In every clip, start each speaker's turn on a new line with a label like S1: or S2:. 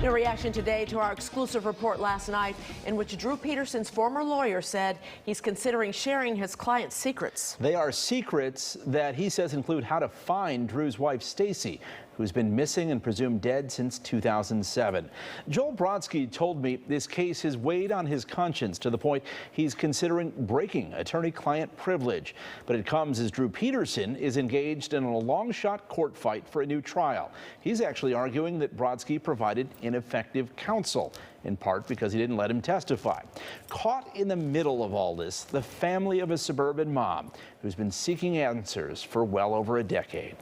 S1: New reaction today to our exclusive report last night in which Drew Peterson's former lawyer said he's considering sharing his client's secrets.
S2: They are secrets that he says include how to find Drew's wife, Stacy, who's been missing and presumed dead since 2007. Joel Brodsky told me this case has weighed on his conscience to the point he's considering breaking attorney-client privilege. But it comes as Drew Peterson is engaged in a long-shot court fight for a new trial. He's actually arguing that Brodsky provided ineffective counsel, in part because he didn't let him testify. Caught in the middle of all this, the family of a suburban mom who's been seeking answers for well over a decade.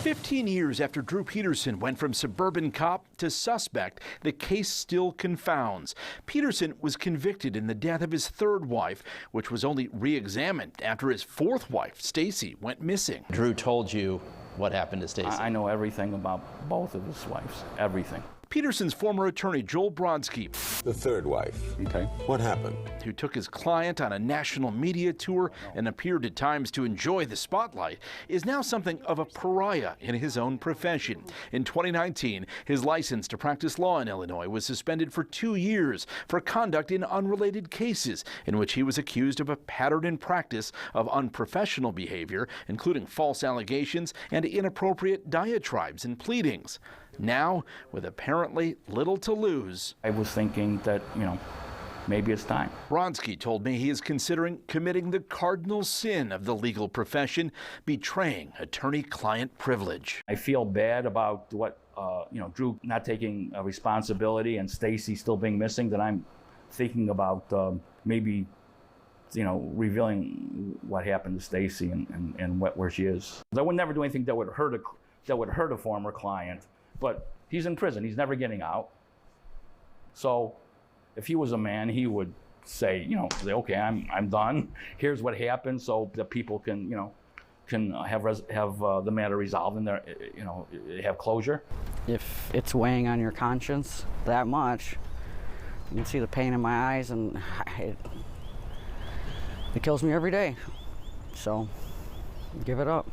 S2: 15 years after Drew Peterson went from suburban cop to suspect, the case still confounds. Peterson was convicted in the death of his third wife, which was only re-examined after his fourth wife, Stacy, went missing. Drew told you what happened to Stacy.
S3: I know everything about both of his wives, everything.
S2: Peterson's former attorney, Joel Brodsky,
S4: the third wife.
S3: Okay.
S4: What happened?
S2: Who took his client on a national media tour and appeared at times to enjoy the spotlight, is now something of a pariah in his own profession. In 2019, his license to practice law in Illinois was suspended for 2 years for conduct in unrelated cases in which he was accused of a pattern in practice of unprofessional behavior, including false allegations and inappropriate diatribes and pleadings. Now, with apparently little to lose,
S3: I was thinking that, maybe it's time.
S2: Brodsky told me he is considering committing the cardinal sin of the legal profession, betraying attorney-client privilege.
S3: I feel bad about what, Drew not taking responsibility and Stacy still being missing, that I'm thinking about maybe, revealing what happened to Stacy and where she is. I would never do anything that would hurt a former client. But he's in prison. He's never getting out. So if he was a man, he would say, okay, I'm done. Here's what happened, so that people can have the matter resolved and have closure.
S5: If it's weighing on your conscience that much, you can see the pain in my eyes, and it kills me every day. So give it up.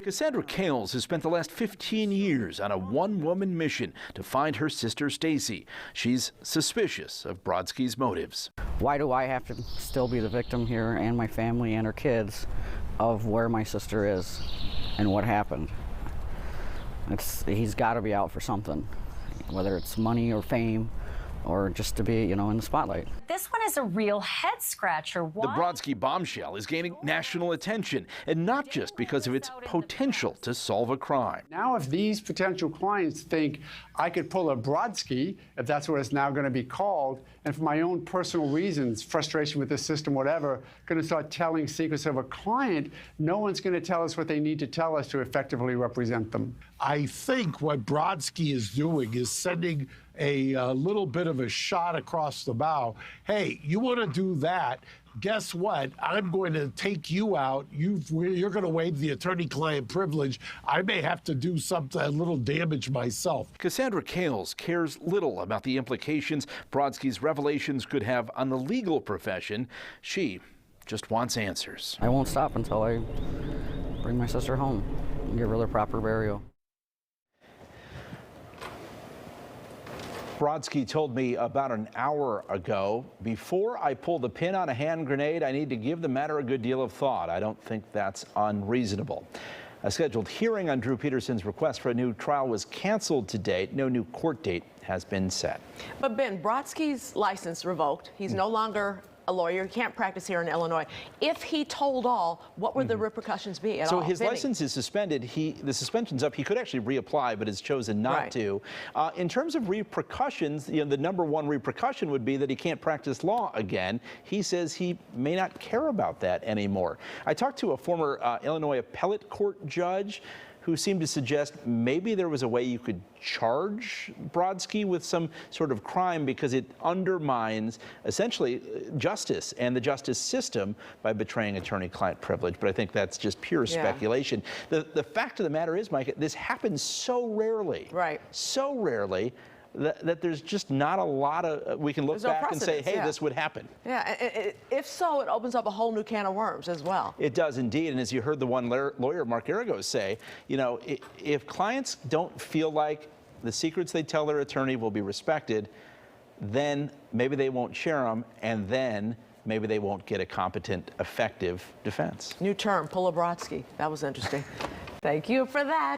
S2: Cassandra Kales has spent the last 15 years on a one-woman mission to find her sister Stacy. She's suspicious of Brodsky's motives.
S5: Why do I have to still be the victim here, and my family and her kids, of where my sister is and what happened? He's got to be out for something, whether it's money or fame, or just to be, in the spotlight.
S6: This one is a real head scratcher. Why?
S2: The Brodsky bombshell is gaining national attention, and not just because of its potential to solve a crime.
S7: Now, if these potential clients think I could pull a Brodsky, if that's what it's now going to be called, and for my own personal reasons, frustration with the system, whatever, going to start telling secrets of a client, no one's going to tell us what they need to tell us to effectively represent them.
S8: I think what Brodsky is doing is sending a little bit of a shot across the bow. Hey, you want to do that? Guess what? I'm going to take you out. You're going to waive the attorney-client privilege. I may have to do something, a little damage myself.
S2: Cassandra Kales cares little about the implications Brodsky's revelations could have on the legal profession. She just wants answers.
S5: I won't stop until I bring my sister home and give her the proper burial.
S2: Brodsky told me about an hour ago, before I pull the pin on a hand grenade, I need to give the matter a good deal of thought. I don't think that's unreasonable. A scheduled hearing on Drew Peterson's request for a new trial was canceled to date. No new court date has been set.
S1: But Ben, Brodsky's license revoked. He's no longer a lawyer. He can't practice here in Illinois. If he told all, what would the repercussions be at all?
S2: So his license is suspended. The suspension's up. He could actually reapply, but has chosen not to. In terms of repercussions, the number one repercussion would be that he can't practice law again. He says he may not care about that anymore. I talked to a former Illinois appellate court judge who seemed to suggest maybe there was a way you could charge Brodsky with some sort of crime because it undermines essentially justice and the justice system by betraying attorney-client privilege. But I think that's just pure speculation. The fact of the matter is, Mike, this happens so rarely.
S1: Right.
S2: So rarely that there's just not a lot of, we can look
S1: There's no
S2: back and say,
S1: precedence,
S2: hey,
S1: yeah.
S2: this would happen.
S1: Yeah, if so, it opens up a whole new can of worms as well.
S2: It does indeed. And as you heard the one lawyer, Mark Arago, say, you know, if clients don't feel like the secrets they tell their attorney will be respected, then maybe they won't share them, and then maybe they won't get a competent, effective defense.
S1: New term, Pull a Brodsky. That was interesting. Thank you for that.